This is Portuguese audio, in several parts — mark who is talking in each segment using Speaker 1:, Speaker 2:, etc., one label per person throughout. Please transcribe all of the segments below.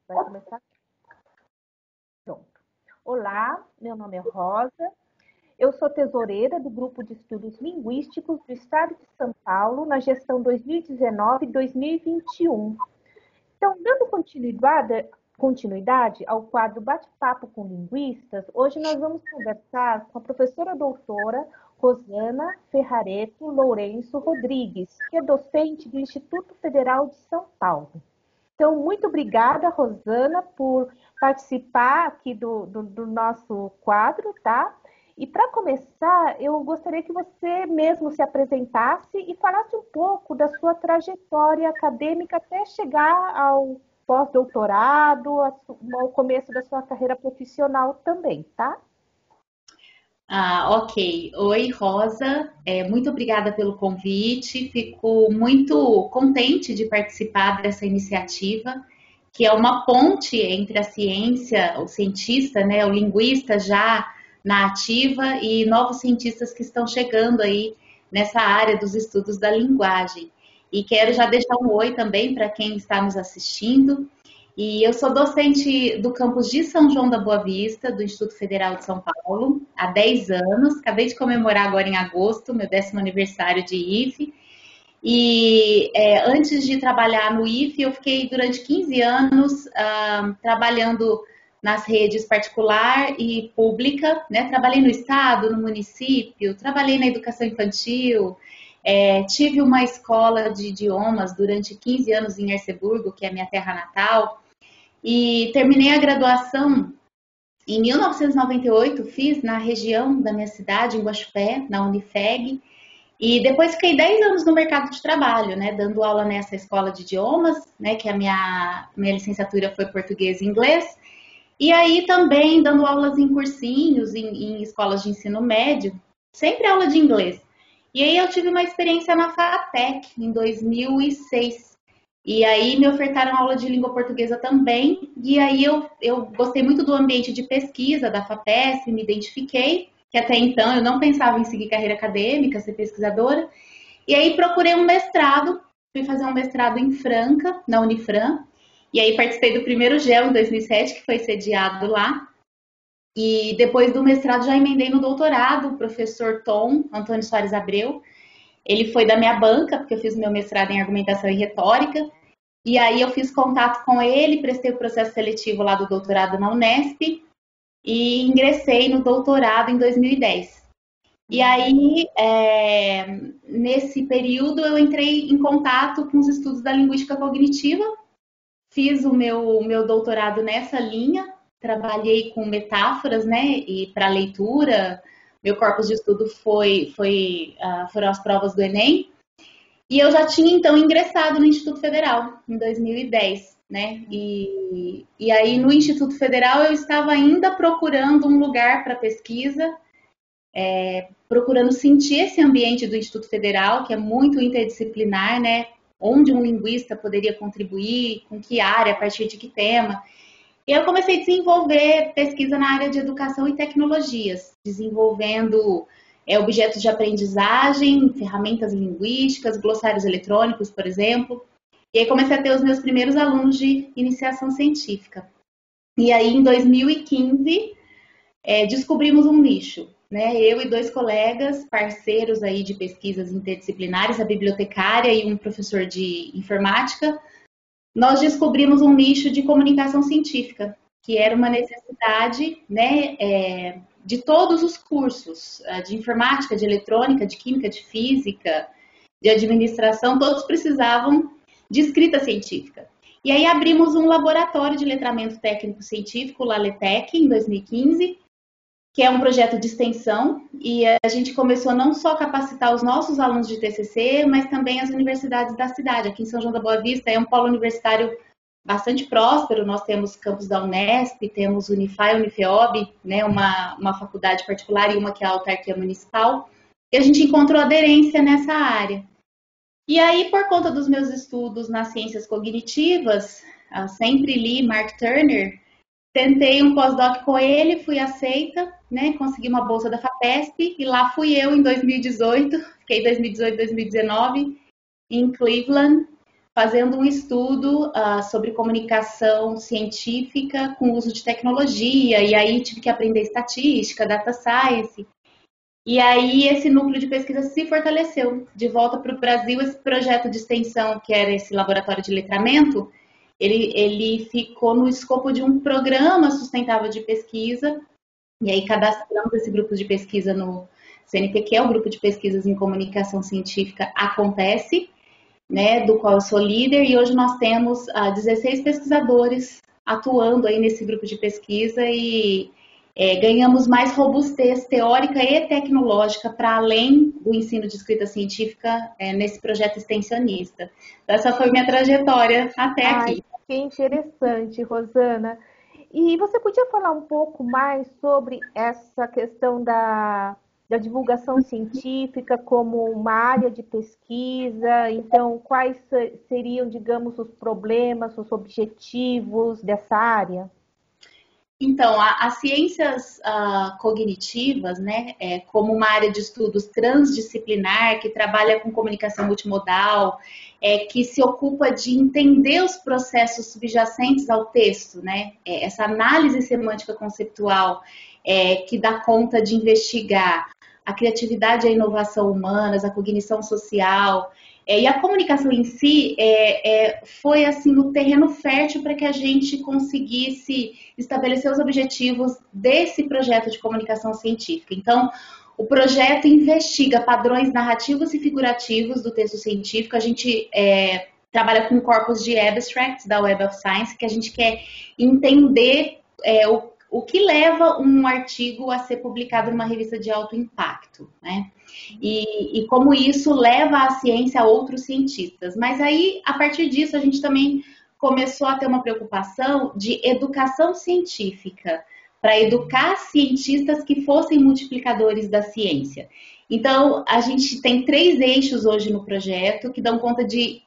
Speaker 1: Vai começar? Pronto. Olá, meu nome é Rosa. Eu sou tesoureira do Grupo de Estudos Linguísticos do Estado de São Paulo na gestão 2019-2021. Então, dando continuidade ao quadro Bate-Papo com Linguistas, hoje nós vamos conversar com a professora doutora Rosana Ferrareto Lourenço Rodrigues, que é docente do Instituto Federal de São Paulo. Então, muito obrigada, Rosana, por participar aqui do nosso quadro, tá? E para começar, eu gostaria que você mesmo se apresentasse e falasse um pouco da sua trajetória acadêmica até chegar ao pós-doutorado, ao começo da sua carreira profissional também, tá?
Speaker 2: Ok. Oi, Rosa. Muito obrigada pelo convite. Fico muito contente de participar dessa iniciativa, que é uma ponte entre a ciência, o cientista, né, o linguista já na ativa e novos cientistas que estão chegando aí nessa área dos estudos da linguagem. E quero já deixar um oi também para quem está nos assistindo. E eu sou docente do campus de São João da Boa Vista, do Instituto Federal de São Paulo, há 10 anos. Acabei de comemorar agora em agosto, meu 10º aniversário de IFE. E antes de trabalhar no IFE, eu fiquei durante 15 anos trabalhando nas redes particular e pública, né? Trabalhei no estado, no município, trabalhei na educação infantil, tive uma escola de idiomas durante 15 anos em Erceburgo, que é a minha terra natal, e terminei a graduação em 1998, fiz na região da minha cidade, em Guaxupé, na Unifeg, e depois fiquei 10 anos no mercado de trabalho, né, dando aula nessa escola de idiomas, né, que a minha licenciatura foi português e inglês, e aí também dando aulas em cursinhos, em escolas de ensino médio, sempre aula de inglês. E aí eu tive uma experiência na FATEC em 2006. E aí me ofertaram aula de língua portuguesa também. E aí eu gostei muito do ambiente de pesquisa da FAPESP, me identifiquei, que até então eu não pensava em seguir carreira acadêmica, ser pesquisadora. E aí procurei um mestrado, fui fazer um mestrado em Franca, na Unifran. E aí participei do primeiro GEL em 2007, que foi sediado lá. E depois do mestrado já emendei no doutorado, o professor Tom Antônio Soares Abreu. Ele foi da minha banca, porque eu fiz meu mestrado em argumentação e retórica. E aí eu fiz contato com ele, prestei o processo seletivo lá do doutorado na Unesp e ingressei no doutorado em 2010. E aí, nesse período, eu entrei em contato com os estudos da linguística cognitiva, fiz o meu doutorado nessa linha, trabalhei com metáforas, né, e para leitura, meu corpus de estudo foram as provas do Enem, e eu já tinha, então, ingressado no Instituto Federal, em 2010, né, e aí no Instituto Federal eu estava ainda procurando um lugar para pesquisa, procurando sentir esse ambiente do Instituto Federal, que é muito interdisciplinar, né, onde um linguista poderia contribuir, com que área, a partir de que tema. E eu comecei a desenvolver pesquisa na área de educação e tecnologias, desenvolvendo objetos de aprendizagem, ferramentas linguísticas, glossários eletrônicos, por exemplo. E aí comecei a ter os meus primeiros alunos de iniciação científica. E aí, em 2015, descobrimos um nicho, né? Eu e 2 colegas, parceiros aí de pesquisas interdisciplinares, a bibliotecária e um professor de informática, nós descobrimos um nicho de comunicação científica, que era uma necessidade, né, de todos os cursos, de informática, de eletrônica, de química, de física, de administração, todos precisavam de escrita científica. E aí abrimos um laboratório de letramento técnico-científico, o LALETEC, em 2015, que é um projeto de extensão, e a gente começou não só a capacitar os nossos alunos de TCC, mas também as universidades da cidade. Aqui em São João da Boa Vista é um polo universitário bastante próspero, nós temos campus da Unesp, temos Unify, Unifeob, né, uma faculdade particular e uma que é a autarquia municipal, e a gente encontrou aderência nessa área. E aí, por conta dos meus estudos nas ciências cognitivas, sempre li Mark Turner, tentei um pós-doc com ele, fui aceita, né? Consegui uma bolsa da FAPESP e lá fui eu em 2018, fiquei 2018, 2019 em Cleveland, fazendo um estudo sobre comunicação científica com uso de tecnologia, e aí tive que aprender estatística, data science. E aí esse núcleo de pesquisa se fortaleceu. De volta para o Brasil, esse projeto de extensão, que era esse laboratório de letramento, ele ficou no escopo de um programa sustentável de pesquisa, e aí cadastramos esse grupo de pesquisa no CNPq, o Grupo de Pesquisas em Comunicação Científica Acontece, né, do qual eu sou líder, e hoje nós temos 16 pesquisadores atuando aí nesse grupo de pesquisa e ganhamos mais robustez teórica e tecnológica para além do ensino de escrita científica nesse projeto extensionista. Então, essa foi minha trajetória até
Speaker 1: Ai,
Speaker 2: aqui.
Speaker 1: que interessante, Rosana. E você podia falar um pouco mais sobre essa questão da divulgação científica como uma área de pesquisa? Então, quais seriam, digamos, os problemas, os objetivos dessa área?
Speaker 2: Então, as ciências cognitivas, né, como uma área de estudos transdisciplinar, que trabalha com comunicação multimodal, que se ocupa de entender os processos subjacentes ao texto, né, essa análise semântica conceitual, que dá conta de investigar a criatividade e a inovação humanas, a cognição social, e a comunicação em si foi assim o terreno fértil para que a gente conseguisse estabelecer os objetivos desse projeto de comunicação científica. Então, o projeto investiga padrões narrativos e figurativos do texto científico. A gente trabalha com corpus de abstracts da Web of Science, que a gente quer entender o que leva um artigo a ser publicado numa revista de alto impacto, né? E como isso leva a ciência a outros cientistas. Mas aí, a partir disso, a gente também começou a ter uma preocupação de educação científica, para educar cientistas que fossem multiplicadores da ciência. Então, a gente tem 3 eixos hoje no projeto que dão conta de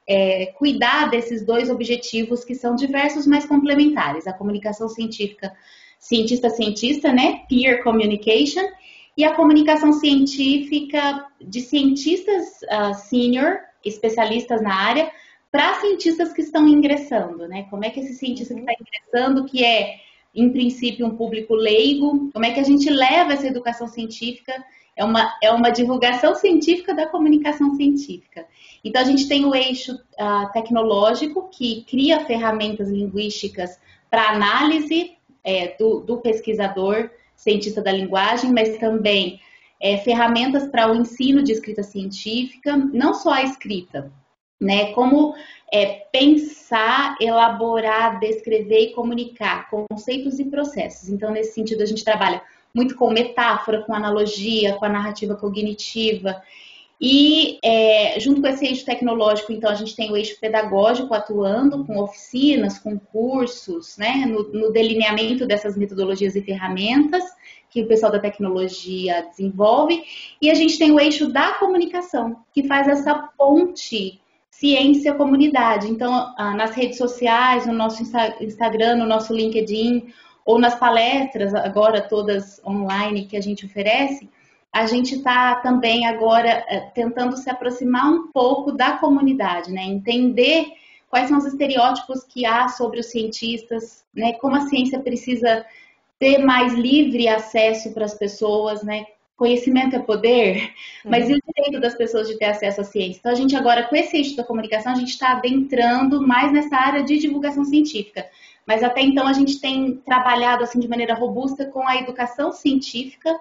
Speaker 2: cuidar desses 2 objetivos que são diversos, mas complementares. A comunicação científica, cientista-cientista, né? Peer communication, e a comunicação científica de cientistas senior, especialistas na área, para cientistas que estão ingressando, né? Como é que esse cientista que está ingressando, que é, em princípio, um público leigo, como é que a gente leva essa educação científica? É uma divulgação científica da comunicação científica. Então, a gente tem o eixo tecnológico, que cria ferramentas linguísticas para análise do pesquisador, cientista da linguagem, mas também ferramentas para o ensino de escrita científica, não só a escrita, né? Como pensar, elaborar, descrever e comunicar conceitos e processos. Então, nesse sentido, a gente trabalha muito com metáfora, com analogia, com a narrativa cognitiva. E junto com esse eixo tecnológico, então, a gente tem o eixo pedagógico atuando com oficinas, com cursos, né, no delineamento dessas metodologias e ferramentas que o pessoal da tecnologia desenvolve. E a gente tem o eixo da comunicação, que faz essa ponte ciência-comunidade. Então, nas redes sociais, no nosso Instagram, no nosso LinkedIn, ou nas palestras, agora todas online que a gente oferece, a gente está também agora tentando se aproximar um pouco da comunidade, né? Entender quais são os estereótipos que há sobre os cientistas, né? Como a ciência precisa ter mais livre acesso para as pessoas, né? Conhecimento é poder, mas e o direito das pessoas de ter acesso à ciência? Então, a gente agora, com esse eixo da comunicação, a gente está adentrando mais nessa área de divulgação científica. Mas até então a gente tem trabalhado assim de maneira robusta com a educação científica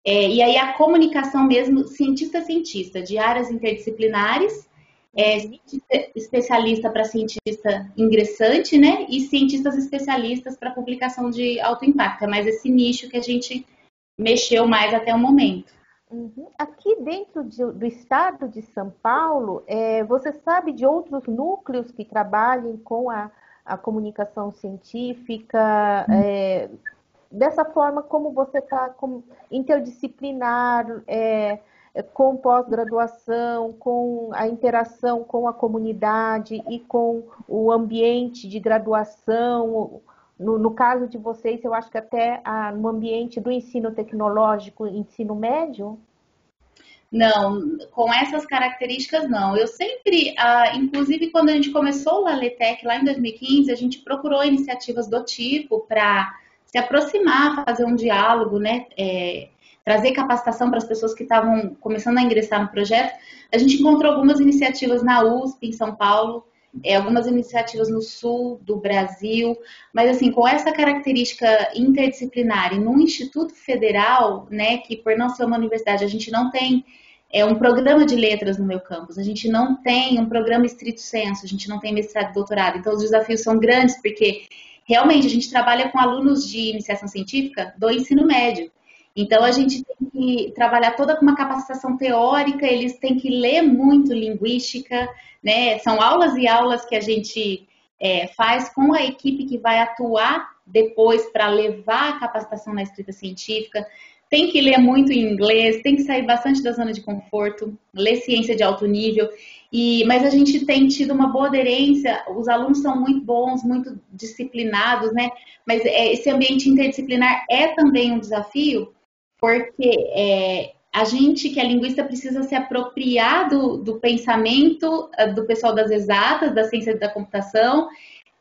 Speaker 2: e aí a comunicação mesmo, cientista-cientista, de áreas interdisciplinares, cientista especialista para cientista ingressante, né? E cientistas especialistas para publicação de alto impacto. É mais esse nicho que a gente mexeu mais até o momento.
Speaker 1: Aqui dentro do estado de São Paulo, você sabe de outros núcleos que trabalhem com a comunicação científica, dessa forma como você está interdisciplinar, com pós-graduação, com a interação com a comunidade e com o ambiente de graduação. No caso de vocês, eu acho que até no ambiente do ensino tecnológico, ensino médio?
Speaker 2: Não, com essas características não. Eu sempre, inclusive quando a gente começou o Laletec lá em 2015, a gente procurou iniciativas do tipo para se aproximar, fazer um diálogo, né? Trazer capacitação para as pessoas que estavam começando a ingressar no projeto. A gente encontrou algumas iniciativas na USP, em São Paulo, algumas iniciativas no sul do Brasil, mas assim, com essa característica interdisciplinar e num instituto federal, né, que por não ser uma universidade, a gente não tem um programa de letras no meu campus, a gente não tem um programa estrito sensu, a gente não tem mestrado e doutorado, então os desafios são grandes, porque realmente a gente trabalha com alunos de iniciação científica do ensino médio, então a gente tem que trabalhar toda com uma capacitação teórica, eles têm que ler muito linguística, né? São aulas e aulas que a gente faz com a equipe que vai atuar depois para levar a capacitação na escrita científica. Tem que ler muito em inglês, tem que sair bastante da zona de conforto, ler ciência de alto nível. Mas a gente tem tido uma boa aderência, os alunos são muito bons, muito disciplinados, né? Mas esse ambiente interdisciplinar é também um desafio, porque a gente, que é linguista, precisa se apropriar do pensamento do pessoal das exatas, da ciência da computação,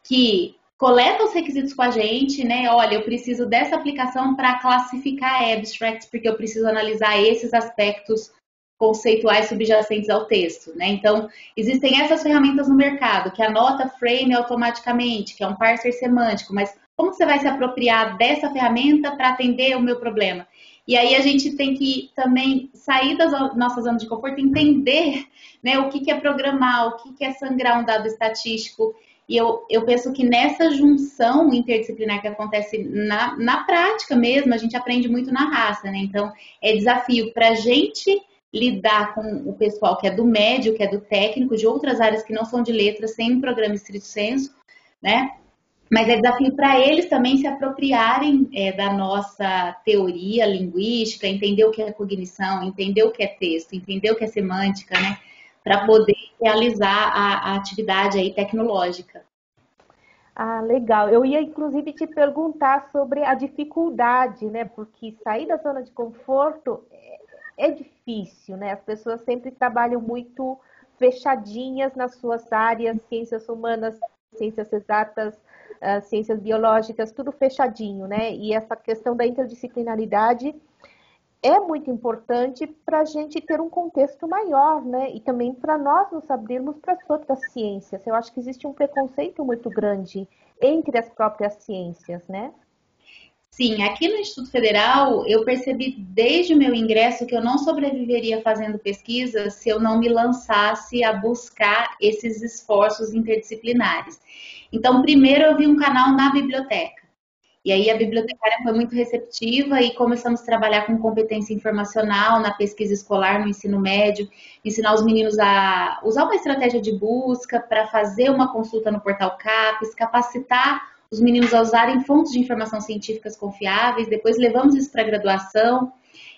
Speaker 2: que coleta os requisitos com a gente, né? Olha, eu preciso dessa aplicação para classificar abstracts, porque eu preciso analisar esses aspectos conceituais subjacentes ao texto, né? Então, existem essas ferramentas no mercado, que anota frame automaticamente, que é um parser semântico, mas como você vai se apropriar dessa ferramenta para atender o meu problema? E aí a gente tem que também sair das nossas zonas de conforto, entender, né, o que é programar, o que é sangrar um dado estatístico. E eu penso que nessa junção interdisciplinar que acontece na prática mesmo, a gente aprende muito na raça, né? Então, é desafio para a gente lidar com o pessoal que é do médio, que é do técnico, de outras áreas que não são de letras, sem um programa estrito sensu, né? Mas é desafio para eles também se apropriarem da nossa teoria linguística, entender o que é cognição, entender o que é texto, entender o que é semântica, né? Para poder realizar a atividade aí tecnológica.
Speaker 1: Ah, legal. Eu ia inclusive te perguntar sobre a dificuldade, né? Porque sair da zona de conforto é difícil, né? As pessoas sempre trabalham muito fechadinhas nas suas áreas, ciências humanas, ciências exatas, ciências biológicas, tudo fechadinho, né? E essa questão da interdisciplinaridade é muito importante para a gente ter um contexto maior, né? E também para nós nos abrirmos para as outras ciências. Eu acho que existe um preconceito muito grande entre as próprias ciências, né?
Speaker 2: Sim, aqui no Instituto Federal eu percebi desde o meu ingresso que eu não sobreviveria fazendo pesquisa se eu não me lançasse a buscar esses esforços interdisciplinares. Então, primeiro eu vi um canal na biblioteca. E aí a bibliotecária foi muito receptiva e começamos a trabalhar com competência informacional na pesquisa escolar, no ensino médio, ensinar os meninos a usar uma estratégia de busca para fazer uma consulta no portal CAPES, capacitar os meninos a usarem fontes de informação científicas confiáveis, depois levamos isso para a graduação.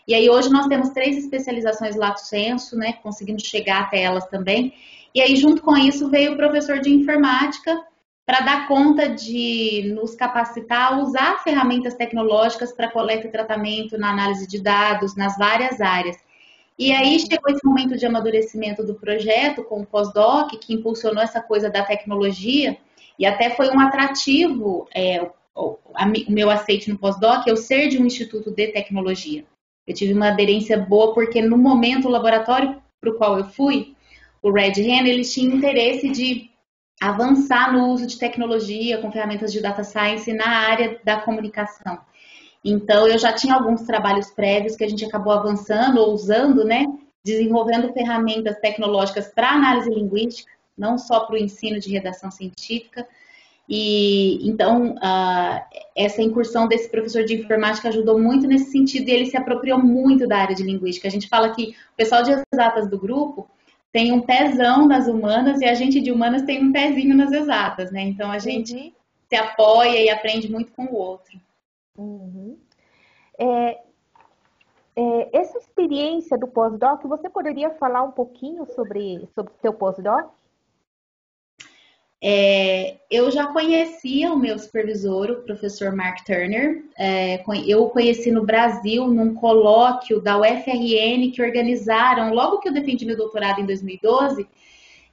Speaker 2: E aí hoje nós temos 3 especializações lato sensu, né, conseguimos chegar até elas também. E aí junto com isso veio o professor de informática para dar conta de nos capacitar a usar ferramentas tecnológicas para coleta e tratamento na análise de dados, nas várias áreas. E aí chegou esse momento de amadurecimento do projeto com o pós-doc, que impulsionou essa coisa da tecnologia, e até foi um atrativo o meu aceite no pós-doc, eu ser de um instituto de tecnologia. Eu tive uma aderência boa, porque no momento o laboratório para o qual eu fui, o Red Hen, eles tinham interesse de avançar no uso de tecnologia com ferramentas de data science na área da comunicação. Então, eu já tinha alguns trabalhos prévios que a gente acabou avançando ou usando, né? Desenvolvendo ferramentas tecnológicas para análise linguística, não só para o ensino de redação científica. E então, essa incursão desse professor de informática ajudou muito nesse sentido e ele se apropriou muito da área de linguística. A gente fala que o pessoal de exatas do grupo tem um pezão nas humanas e a gente de humanas tem um pezinho nas exatas, né? Então, a gente se apoia e aprende muito com o outro.
Speaker 1: Uhum. Essa experiência do pós-doc, você poderia falar um pouquinho sobre o seu pós-doc?
Speaker 2: Eu já conhecia o meu supervisor, o professor Mark Turner. Eu o conheci no Brasil, num colóquio da UFRN que organizaram, logo que eu defendi meu doutorado em 2012,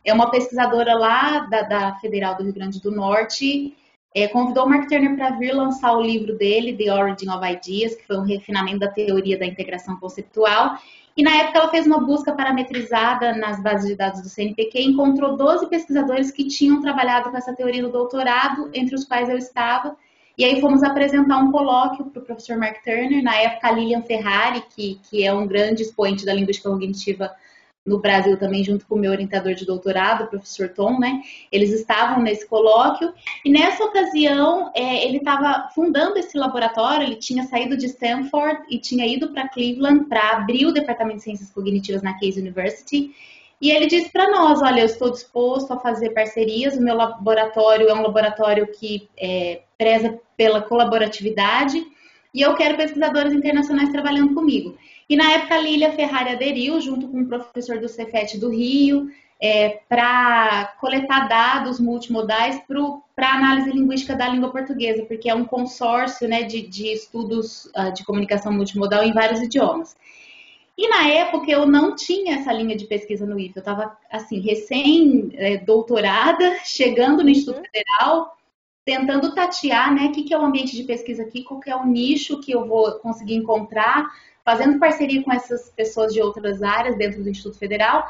Speaker 2: uma pesquisadora lá da Federal do Rio Grande do Norte convidou o Mark Turner para vir lançar o livro dele, The Origin of Ideas, que foi um refinamento da teoria da integração conceitual. E na época ela fez uma busca parametrizada nas bases de dados do CNPq e encontrou 12 pesquisadores que tinham trabalhado com essa teoria no doutorado, entre os quais eu estava. E aí fomos apresentar um colóquio para o professor Mark Turner, na época a Lilian Ferrari, que é um grande expoente da linguística cognitiva no Brasil também, junto com o meu orientador de doutorado, o professor Tom, né? Eles estavam nesse colóquio e nessa ocasião ele estava fundando esse laboratório, ele tinha saído de Stanford e tinha ido para Cleveland para abrir o departamento de ciências cognitivas na Case University. E ele disse para nós, olha, eu estou disposto a fazer parcerias, o meu laboratório é um laboratório que preza pela colaboratividade e eu quero pesquisadores internacionais trabalhando comigo. E na época a Lília Ferrari aderiu, junto com um professor do Cefet do Rio, para coletar dados multimodais para análise linguística da língua portuguesa, porque é um consórcio, né, de estudos de comunicação multimodal em vários idiomas. E na época eu não tinha essa linha de pesquisa no IFE, eu estava assim, recém-doutorada, chegando no Instituto Federal, tentando tatear, né, o que é o ambiente de pesquisa aqui, qual que é o nicho que eu vou conseguir encontrar, fazendo parceria com essas pessoas de outras áreas dentro do Instituto Federal.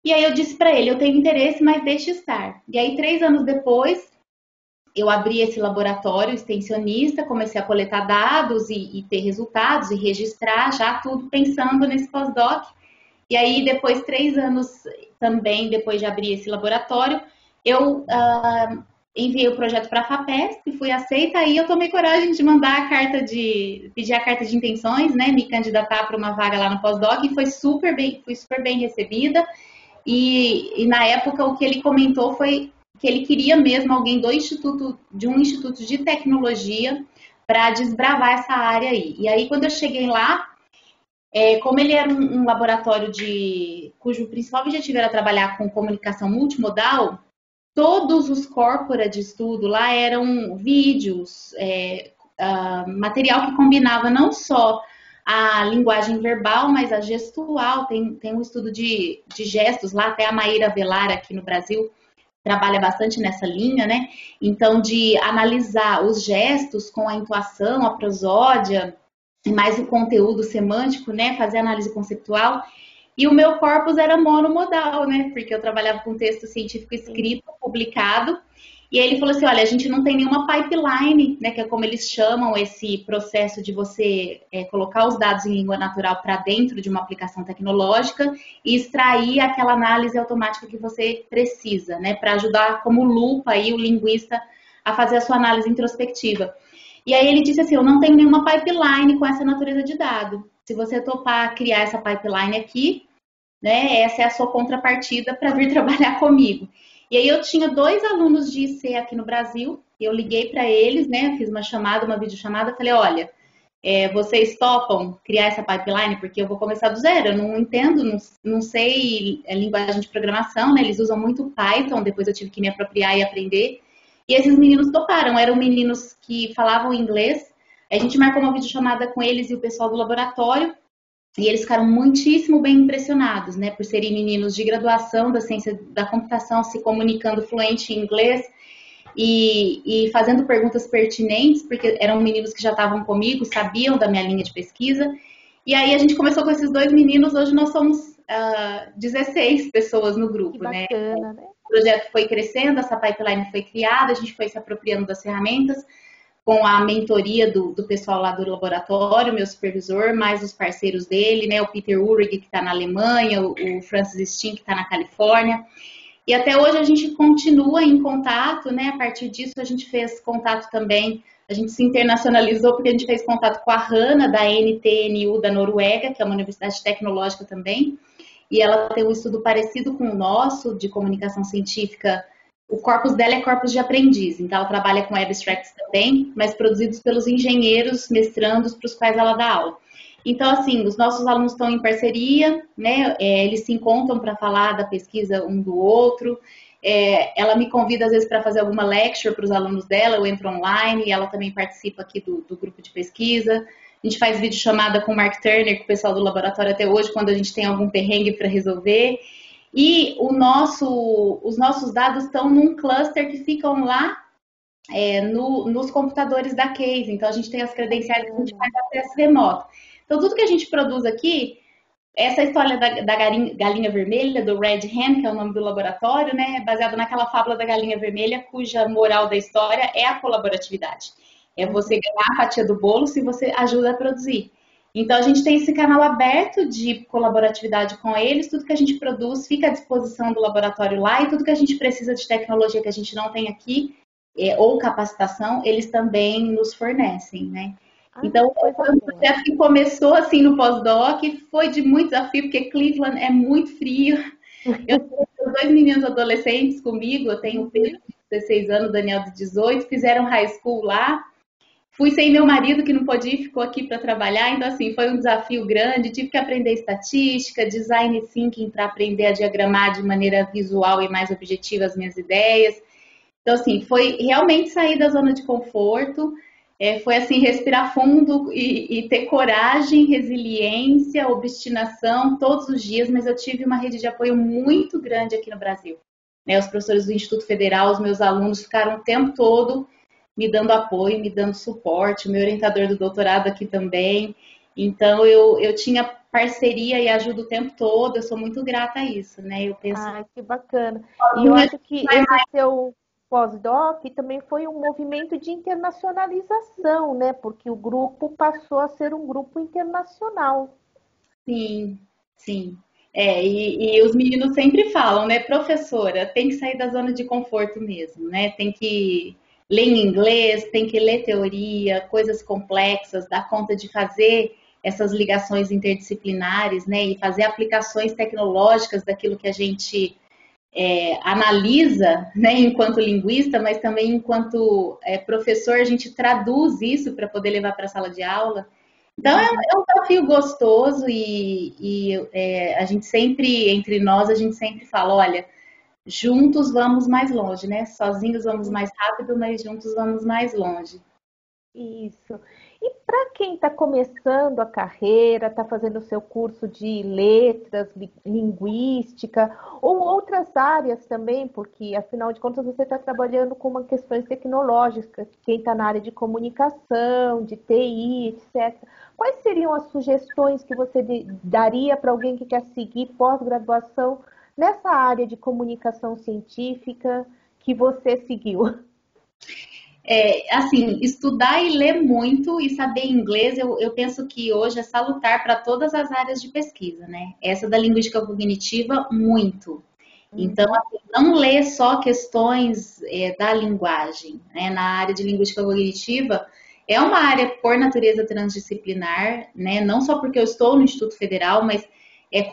Speaker 2: E aí eu disse para ele, eu tenho interesse, mas deixe estar. E aí 3 anos depois, eu abri esse laboratório extensionista, comecei a coletar dados e ter resultados e registrar já tudo pensando nesse pós-doc. E aí depois, 3 anos também, depois de abrir esse laboratório, eu enviei o projeto para a FAPESP, fui aceita, aí eu tomei coragem de mandar pedir a carta de intenções, né, me candidatar para uma vaga lá no pós-doc e fui super bem recebida. E na época o que ele comentou foi que ele queria mesmo alguém de um instituto de tecnologia para desbravar essa área aí. E aí quando eu cheguei lá, como ele era um laboratório cujo principal objetivo era trabalhar com comunicação multimodal, todos os corpora de estudo lá eram vídeos, material que combinava não só a linguagem verbal, mas a gestual. Tem um estudo de gestos lá, até a Maíra Velar aqui no Brasil trabalha bastante nessa linha, né? Então, de analisar os gestos com a entoação, a prosódia, e mais o conteúdo semântico, né? Fazer análise conceitual. E o meu corpus era monomodal, né? Porque eu trabalhava com texto científico escrito, publicado. E aí ele falou assim, olha, a gente não tem nenhuma pipeline, né? Que é como eles chamam esse processo de você colocar os dados em língua natural para dentro de uma aplicação tecnológica e extrair aquela análise automática que você precisa, né? Para ajudar como lupa aí o linguista a fazer a sua análise introspectiva. E aí ele disse assim, eu não tenho nenhuma pipeline com essa natureza de dado. Se você topar criar essa pipeline aqui, né, essa é a sua contrapartida para vir trabalhar comigo. E aí eu tinha 2 alunos de IC aqui no Brasil, e eu liguei para eles, né, fiz uma videochamada, falei, olha, vocês topam criar essa pipeline? Porque eu vou começar do zero, eu não entendo, não sei linguagem de programação, né, eles usam muito Python, depois eu tive que me apropriar e aprender. E esses meninos toparam, eram meninos que falavam inglês. A gente marcou uma videochamada com eles e o pessoal do laboratório, e eles ficaram muitíssimo bem impressionados, né, por serem meninos de graduação da ciência da computação, se comunicando fluente em inglês e fazendo perguntas pertinentes, porque eram meninos que já estavam comigo, sabiam da minha linha de pesquisa. E aí a gente começou com esses 2 meninos, hoje nós somos 16 pessoas no grupo,
Speaker 1: que bacana, né?
Speaker 2: O projeto foi crescendo, essa pipeline foi criada, a gente foi se apropriando das ferramentas, com a mentoria do pessoal lá do laboratório, meu supervisor, mais os parceiros dele, né, o Peter Uhrig, que está na Alemanha, o Francis Steen, que está na Califórnia. E até hoje a gente continua em contato, né, a partir disso a gente fez contato também, a gente se internacionalizou porque a gente fez contato com a Hanna, da NTNU da Noruega, que é uma universidade tecnológica também, e ela tem um estudo parecido com o nosso, de comunicação científica. O corpus dela é corpus de aprendiz, então ela trabalha com abstracts também, mas produzidos pelos engenheiros mestrandos para os quais ela dá aula. Então, assim, os nossos alunos estão em parceria, né? Eles se encontram para falar da pesquisa um do outro. ela me convida às vezes para fazer alguma lecture para os alunos dela, eu entro online e ela também participa aqui do grupo de pesquisa. A gente faz videochamada com o Mark Turner, com o pessoal do laboratório até hoje, quando a gente tem algum perrengue para resolver. E os nossos dados estão num cluster que ficam lá nos computadores da Case. Então, a gente tem as credenciais que a gente faz acesso remoto. Então, tudo que a gente produz aqui, essa história da galinha vermelha, do Red Hen, que é o nome do laboratório, né, é baseado naquela fábula da galinha vermelha, cuja moral da história é a colaboratividade. É você ganhar a fatia do bolo se você ajuda a produzir. Então, a gente tem esse canal aberto de colaboratividade com eles, tudo que a gente produz fica à disposição do laboratório lá, e tudo que a gente precisa de tecnologia que a gente não tem aqui, ou capacitação, eles também nos fornecem, né? Então, foi um projeto que começou assim no pós-doc, foi de muito desafio, porque Cleveland é muito frio. Eu tenho 2 meninos adolescentes comigo, eu tenho o Pedro de 16 anos, o Daniel de 18, fizeram high school lá. Fui sem meu marido, que não podia ir, ficou aqui para trabalhar. Então, assim, foi um desafio grande. Tive que aprender estatística, design thinking para aprender a diagramar de maneira visual e mais objetiva as minhas ideias. Então, assim, foi realmente sair da zona de conforto. Foi, assim, respirar fundo e ter coragem, resiliência, obstinação todos os dias. Mas eu tive uma rede de apoio muito grande aqui no Brasil. Os professores do Instituto Federal, os meus alunos ficaram o tempo todo me dando apoio, me dando suporte, o meu orientador do doutorado aqui também. Então, eu tinha parceria e ajuda o tempo todo, eu sou muito grata a isso, né? Eu penso...
Speaker 1: que bacana. E eu acho que esse seu pós-doc também foi um movimento de internacionalização, né? Porque o grupo passou a ser um grupo internacional.
Speaker 2: Sim, sim. E os meninos sempre falam, né, professora, tem que sair da zona de conforto mesmo, né? Tem que ler em inglês, tem que ler teoria, coisas complexas, dar conta de fazer essas ligações interdisciplinares, né? E fazer aplicações tecnológicas daquilo que a gente analisa, né, enquanto linguista, mas também enquanto professor, a gente traduz isso para poder levar para a sala de aula. Então, é um desafio gostoso e a gente sempre, entre nós, a gente sempre fala, olha, juntos vamos mais longe, né? Sozinhos vamos mais rápido, mas juntos vamos mais longe.
Speaker 1: Isso. E para quem está começando a carreira, está fazendo o seu curso de letras, linguística, ou outras áreas também, porque afinal de contas você está trabalhando com uma questões tecnológicas, quem está na área de comunicação, de TI, etc. Quais seriam as sugestões que você daria para alguém que quer seguir pós-graduação nessa área de comunicação científica que você seguiu?
Speaker 2: Assim, estudar e ler muito e saber inglês, eu penso que hoje é salutar para todas as áreas de pesquisa, né? Essa da linguística cognitiva, muito. Então, assim, não ler só questões da linguagem, né? Na área de linguística cognitiva, é uma área por natureza transdisciplinar, né? Não só porque eu estou no Instituto Federal, mas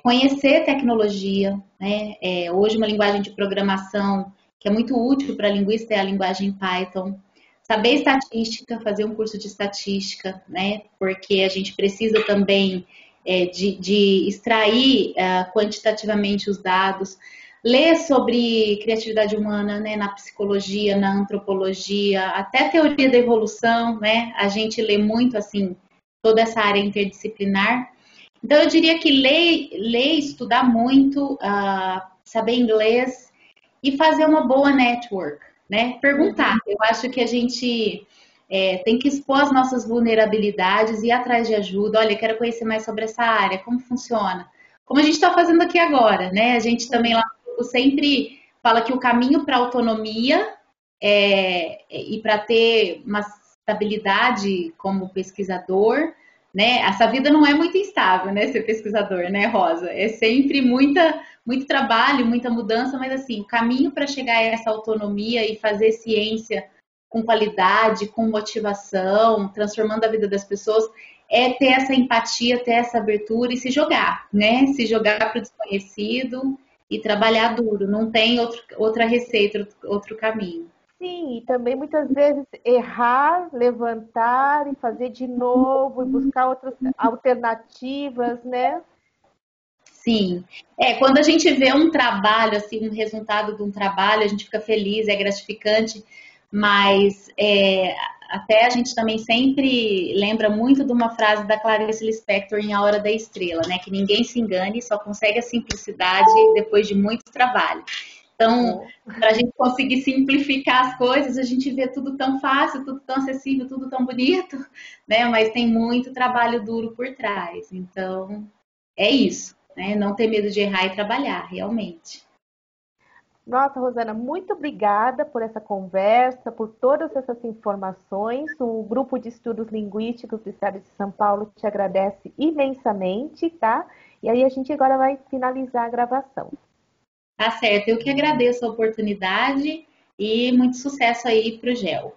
Speaker 2: conhecer tecnologia, né? Hoje uma linguagem de programação que é muito útil para linguista é a linguagem Python. Saber estatística, fazer um curso de estatística, né? Porque a gente precisa também de extrair quantitativamente os dados. Ler sobre criatividade humana, né? Na psicologia, na antropologia, até teoria da evolução, né? A gente lê muito, assim, toda essa área interdisciplinar. Então, eu diria que ler estudar muito, saber inglês e fazer uma boa network, né? Perguntar. Eu acho que a gente tem que expor as nossas vulnerabilidades e ir atrás de ajuda. Olha, quero conhecer mais sobre essa área, como funciona. Como a gente está fazendo aqui agora, né? A gente também lá no grupo sempre fala que o caminho para a autonomia e para ter uma estabilidade como pesquisador, né? Essa vida não é muito instável, né? Ser pesquisador, né, Rosa? É sempre muito trabalho, muita mudança, mas assim, o caminho para chegar a essa autonomia e fazer ciência com qualidade, com motivação, transformando a vida das pessoas, é ter essa empatia, ter essa abertura e se jogar, né? Se jogar para o desconhecido e trabalhar duro. Não tem outra receita, outro caminho.
Speaker 1: Sim, e também muitas vezes errar, levantar e fazer de novo e buscar outras alternativas, né?
Speaker 2: Sim. Quando a gente vê um trabalho, assim, um resultado de um trabalho, a gente fica feliz, é gratificante, mas até a gente também sempre lembra muito de uma frase da Clarice Lispector em A Hora da Estrela, né? Que ninguém se engane, só consegue a simplicidade depois de muito trabalho. Então,
Speaker 1: Oh.
Speaker 2: para a gente conseguir simplificar as coisas, a gente vê tudo tão fácil, tudo tão acessível, tudo tão bonito, né? Mas tem muito trabalho duro por trás. Então, é isso, né? Não ter medo de errar e trabalhar, realmente.
Speaker 1: Nossa, Rosana, muito obrigada por essa conversa, por todas essas informações. O Grupo de Estudos Linguísticos do Estado de São Paulo te agradece imensamente, tá? E aí a gente agora vai finalizar a gravação.
Speaker 2: Tá certo, eu que agradeço a oportunidade e muito sucesso aí pro GEL.